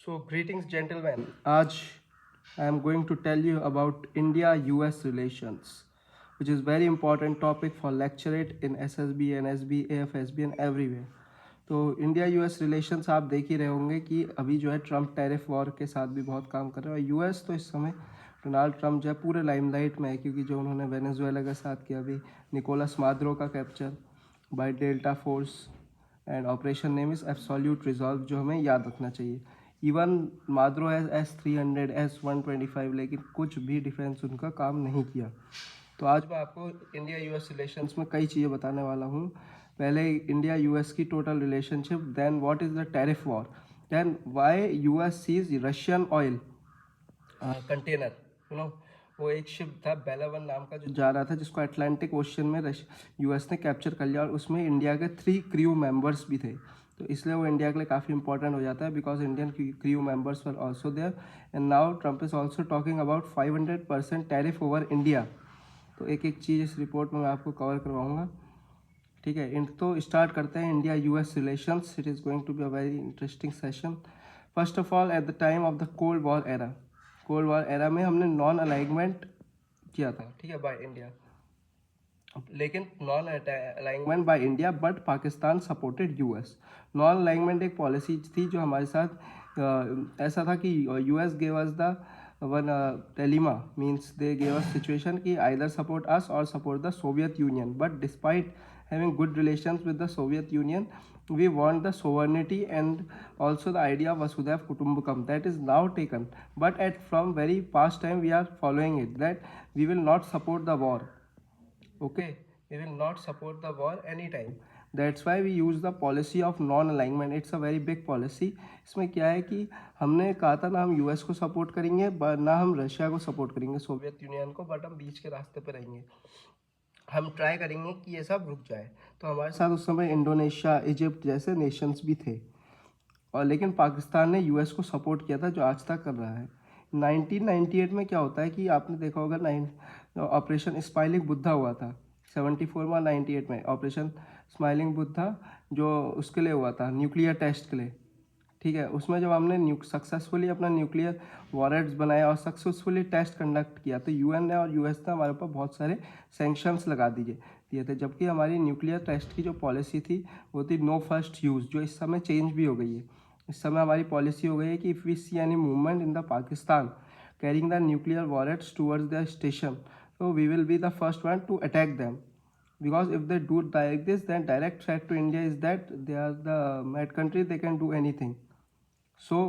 So, greetings, gentlemen. आज I am going to tell you about India-US relations, which is very important topic for lecturate in SSB, NSB, AFSB and everywhere. तो India US relations आप देख ही रहे होंगे कि अभी जो है ट्रम्प टैरिफ वॉर के साथ भी बहुत काम कर रहे हैं और यूएस तो इस समय डोनाल्ड ट्रम्प जो है पूरे लाइमलाइट में है, क्योंकि जो उन्होंने वेनेजुएला के साथ किया अभी निकोलस मादुरो का capture by delta force and operation name is absolute resolve, जो हमें याद रखना चाहिए। इवन माद्रो हैज़ S-300 S-125, लेकिन कुछ भी डिफेंस उनका काम नहीं किया। तो आज मैं आपको इंडिया यूएस रिलेशंस में कई चीज़ें बताने वाला हूँ। पहले इंडिया यूएस की total relationship, then what is the tariff war, then why US seize Russian oil container, वो एक शिप था बेलावन नाम का जो जा रहा था, जिसको अटलांटिक ओशन में यूएस ने कैप्चर कर लिया और उसमें इंडिया के 3 क्रू मेंबर्स भी थे। तो इसलिए वो इंडिया के लिए काफ़ी इंपॉर्टेंट हो जाता है, because Indian crew members were also there. And now Trump is also talking about 500% tariff over India. तो एक एक चीज़ इस रिपोर्ट में मैं आपको कवर करवाऊँगा, ठीक है। तो स्टार्ट करते हैं India US relations. It is going to be a very interesting session. First of all, at the time of the cold war era में हमने नॉन अलाइनमेंट किया था, ठीक है, बाय इंडिया, लेकिन non alignment by India but Pakistan supported US. Non alignment एक policy थी जो हमारे साथ ऐसा था कि US gave us the one dilemma, means they gave us situation कि आइदर सपोर्ट अस और support the Soviet union, but despite having good relations with the Soviet Union, we want the sovereignty and also the idea of Vasudhaiv Kutumbakam that is now taken, but from very past time we are following it, that we will not support the war. Okay, we will not support the war anytime. That's why we use the policy of non-alignment. It's a very big policy. इसमें क्या है कि हमने कहा था ना हम US को सपोर्ट करेंगे ना हम रशिया को सपोर्ट करेंगे, सोवियत यूनियन को, बट हम बीच के रास्ते पे रहेंगे। हम ट्राई करेंगे कि ये सब रुक जाए। तो हमारे साथ उस समय इंडोनेशिया, इजिप्ट जैसे नेशंस भी थे, और लेकिन पाकिस्तान ने यूएस को सपोर्ट किया था, जो आज तक कर रहा है। 1998 में क्या होता है कि आपने देखा होगा ऑपरेशन स्माइलिंग बुद्धा हुआ था 74 में, 98 में ऑपरेशन स्माइलिंग बुद्धा, जो उसके लिए हुआ था न्यूक्लियर टेस्ट के लिए, ठीक है। उसमें जब हमने सक्सेसफुली अपना न्यूक्लियर वॉरेट्स बनाया और सक्सेसफुली टेस्ट कंडक्ट किया, तो यूएन ने और यूएस ने हमारे ऊपर बहुत सारे सैंक्शंस लगा दिए थे, जबकि हमारी न्यूक्लियर टेस्ट की जो पॉलिसी थी वो थी नो फर्स्ट यूज़, जो इस समय चेंज भी हो गई है। इस समय हमारी पॉलिसी हो गई है कि if we see any movement in the Pakistan carrying the nuclear warheads towards the station, so we will be the first one to attack them, because if they do like this, then direct threat to India is that they are the mad country, they can do anything. So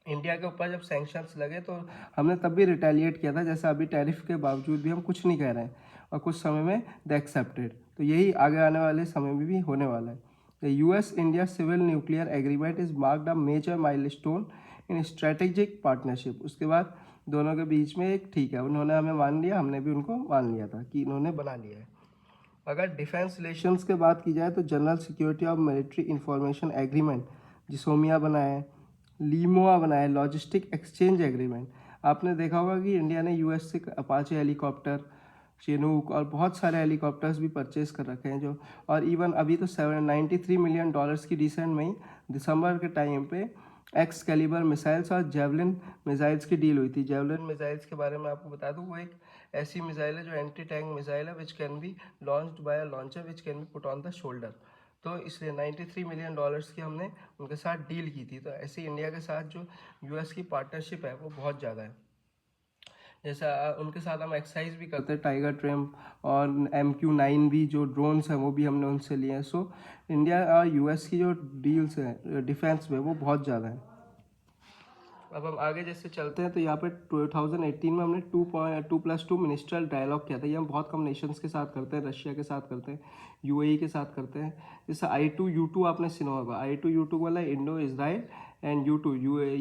India के ऊपर जब sanctions लगे तो हमने तब भी retaliate किया था, जैसे अभी टैरिफ के बावजूद भी हम कुछ नहीं कह रहे हैं और कुछ समय में द एक्सेप्टेड। तो यही आगे आने वाले समय में भी होने वाला है। The US India civil nuclear agreement is marked a major milestone in strategic partnership. उसके बाद दोनों के बीच में एक, ठीक है, उन्होंने हमें मान लिया, हमने भी उनको मान लिया था कि इन्होंने बना लिया है। अगर डिफेंस रिलेशंस के बात की जाए तो general security of military information agreement GSOMIA बनाया है, लीमोआ बनाया है, लॉजिस्टिक एक्सचेंज एग्रीमेंट। आपने देखा होगा कि इंडिया ने यूएस से अपाचे हेलीकॉप्टर, चिनूक और बहुत सारे हेलीकॉप्टर्स भी परचेज कर रखे हैं, जो और इवन अभी तो $793 मिलियन की रिसेंट में ही दिसंबर के टाइम पे एक्स कैलिबर मिसाइल्स और जेवलिन मिसाइल्स की डील हुई थी। जेवलिन मिसाइल्स के बारे में आपको बता दूं, वो एक ऐसी मिसाइल है जो एंटी टैंक मिसाइल है, which can be launched by a launcher which can be put on the shoulder. तो इसलिए $93 मिलियन की हमने उनके साथ डील की थी। तो ऐसे इंडिया के साथ जो यूएस की पार्टनरशिप है वो बहुत ज़्यादा है। जैसा उनके साथ हम एक्सरसाइज भी करते हैं, टाइगर ट्रम्प और MQ-9 भी जो ड्रोन्स हैं वो भी हमने उनसे लिए हैं। सो इंडिया और यूएस की जो डील्स हैं डिफेंस में वो बहुत ज़्यादा है। अब हम आगे जैसे चलते हैं तो यहाँ पे 2018 में हमने 2+2 मिनिस्ट्रियल डायलॉग किया था। ये हम बहुत कम नेशंस के साथ करते हैं, रशिया के साथ करते हैं, यूएई के साथ करते हैं। जैसे I2U2 आपने सुना होगा, I2U2 वाला Indo Israel and U2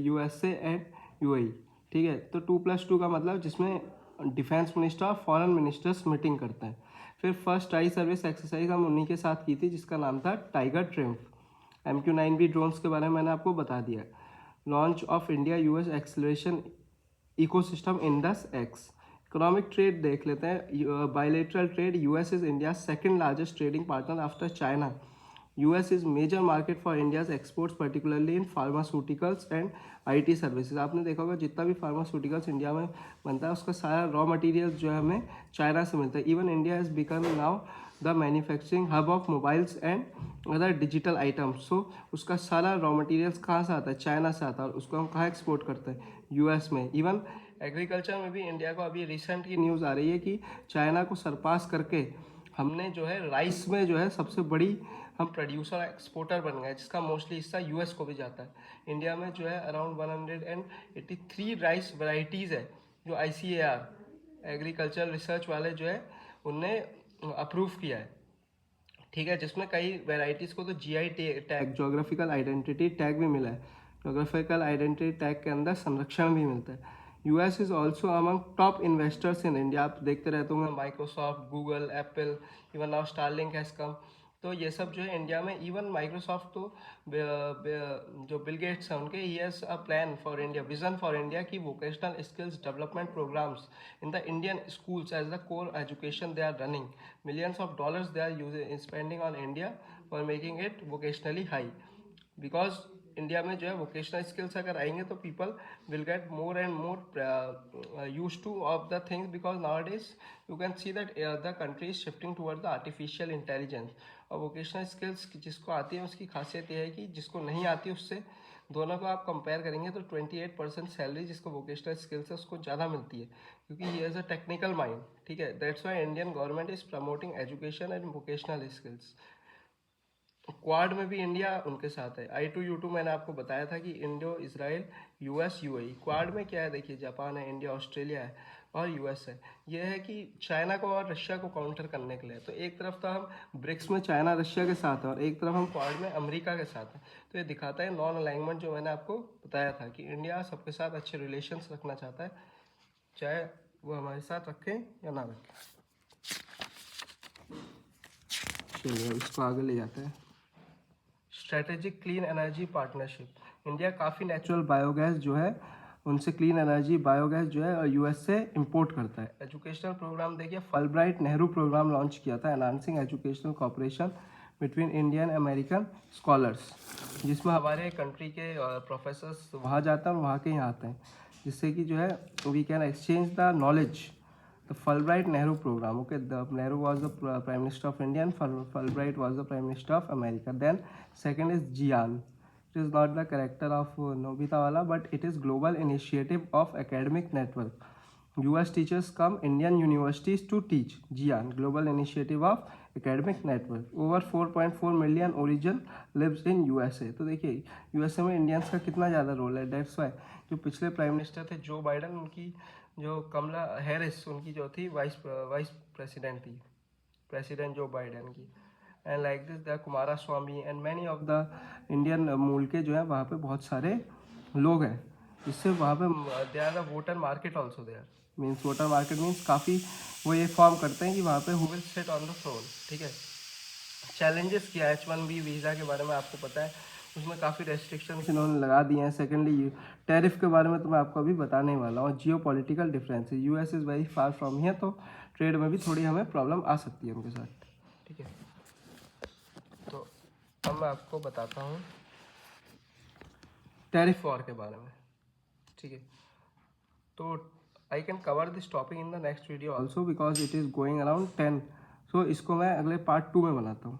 USA and UAE, ठीक है। तो 2+2 का मतलब जिसमें डिफेंस मिनिस्टर और फॉरेन मिनिस्टर्स मीटिंग करते हैं। फिर फर्स्ट ट्राई सर्विस एक्सरसाइज हम उन्हीं के साथ की थी, जिसका नाम था टाइगर ट्रिम्फ। MQ-9 भी ड्रोन्स के बारे में मैंने आपको बता दिया। Launch of India US acceleration ecosystem Indus x. Economic trade देख लेते हैं। Bilateral trade, US is India second largest trading partner after China US is major market for India's exports, particularly in pharmaceuticals and IT services. आपने देखा होगा जितना भी pharmaceuticals India में बनता है उसका सारा रॉ मटेरियल जो है हमें चाइना से मिलता है. Even India has become now the manufacturing hub of mobiles and other digital items. So उसका सारा रॉ मटेरियल्स कहाँ से आता है? चाइना से आता है. और उसको हम कहाँ एक्सपोर्ट करते हैं? US में. इवन एग्रीकल्चर में भी इंडिया को अभी रिसेंट की न्यूज़ आ रही है कि चाइना को सरपास करके हमने जो है राइस में जो है सबसे बड़ी हम प्रोड्यूसर एक्सपोर्टर बन गए, जिसका मोस्टली हिस्सा US को भी जाता है. इंडिया में जो है अराउंड 183 राइस वैरायटीज़ है जो ICAR एग्रीकल्चर रिसर्च वाले जो है उनने अप्रूव किया है. ठीक है, जिसमें कई वेराइटीज़ को तो GI tag, geographical identity tag भी मिला है. जोग्राफिकल आइडेंटिटी टैग के अंदर संरक्षण भी मिलता है. US is also among top investors in India. आप देखते रहते होंगे Microsoft, Google, Apple, even now Starlink has come. तो ये सब जो है इंडिया में, इवन माइक्रोसॉफ्ट तो जो बिल गेट्स हैं उनके, he has a plan for India, vision for India की vocational skills development programmes in the Indian schools as the core education they are running. millions of dollars they are using spending on India for making it vocationally high. Because India में जो है vocational skills अगर आएंगे तो people will get more and more use two of the things. Because now days you can see that the country is shifting toward the artificial intelligence. और vocational skills जिसको आती है उसकी खासियत यह है कि जिसको नहीं आती उससे दोनों को आप कंपेयर करेंगे तो 28% सैलरी जिसको वोकेशनल स्किल्स है उसको ज़्यादा मिलती है, क्योंकि ही हैज़ अ टेक्निकल माइंड. ठीक है, that's why Indian government is promoting education and vocational skills. Quad में भी इंडिया उनके साथ है. I2U2 मैंने आपको बताया था कि Indo Israel US UAE. Quad में क्या है देखिए, जापान है, इंडिया, ऑस्ट्रेलिया है और US है. ये है कि चाइना को और रशिया को काउंटर करने के लिए. तो एक तरफ तो हम ब्रिक्स में चाइना रशिया के साथ हैं और एक तरफ हम क्वाड में अमेरिका के साथ हैं. तो ये दिखाता है नॉन अलाइनमेंट जो मैंने आपको बताया था कि इंडिया सबके साथ अच्छे रिलेशंस रखना चाहता है, चाहे वो हमारे साथ रखें या ना रखें. चलिए इसको आगे ले जाते हैं. Strategic clean energy partnership. India काफ़ी नेचुरल बायोगैस जो है उनसे क्लीन एनर्जी बायोगैस जो है US से इंपोर्ट करता है. एजुकेशनल प्रोग्राम देखिए, फलब्राइट नेहरू प्रोग्राम लॉन्च किया था, enhancing educational cooperation between Indian American scholars, जिसमें हमारे कंट्री के प्रोफेसर्स वहाँ जाते हैं और वहाँ के यहाँ आते हैं, जिससे कि जो है we can exchange the knowledge. The Fulbright Nehru program. Okay, the Nehru was the Prime Minister of India and Fulbright was the Prime Minister of America. Then second is GIAN. It is not the character of Nobita Wala, but it is global initiative of academic network. US teachers come Indian universities to teach. GIAN, global initiative of academic network. Over 4.4 million origin lives in USA. तो देखिए USA में Indians का कितना ज़्यादा role है. That's why जो पिछले prime minister थे जो बाइडन, उनकी जो कमला हैरिस उनकी जो थी वाइस प्रेसिडेंट थी, प्रेसिडेंट जो बाइडन की. And like this the Kumara Swami and many of the Indian मूल के जो है वहाँ पे बहुत सारे लोग हैं, जिससे वहाँ पे they are the voter market also there. Means voter market means काफ़ी वो ये फॉर्म करते हैं कि वहाँ पे who will sit on the throne. ठीक है. चैलेंजेस किया H1B वीज़ा के बारे में आपको पता है, उसमें काफ़ी रेस्ट्रिक्शंस इन्होंने लगा दिए हैं. सेकेंडली टैरिफ के बारे में तो मैं आपको अभी बताने वाला हूँ. जियो political difference, US is very far from here, तो ट्रेड में भी थोड़ी हमें प्रॉब्लम आ सकती है उनके साथ. ठीक है, तो अब मैं आपको बताता हूँ टैरिफ वॉर के बारे में. ठीक है, तो I can cover this topic in the next video also because it is going around 10. सो इसको मैं अगले पार्ट 2 में बनाता हूँ.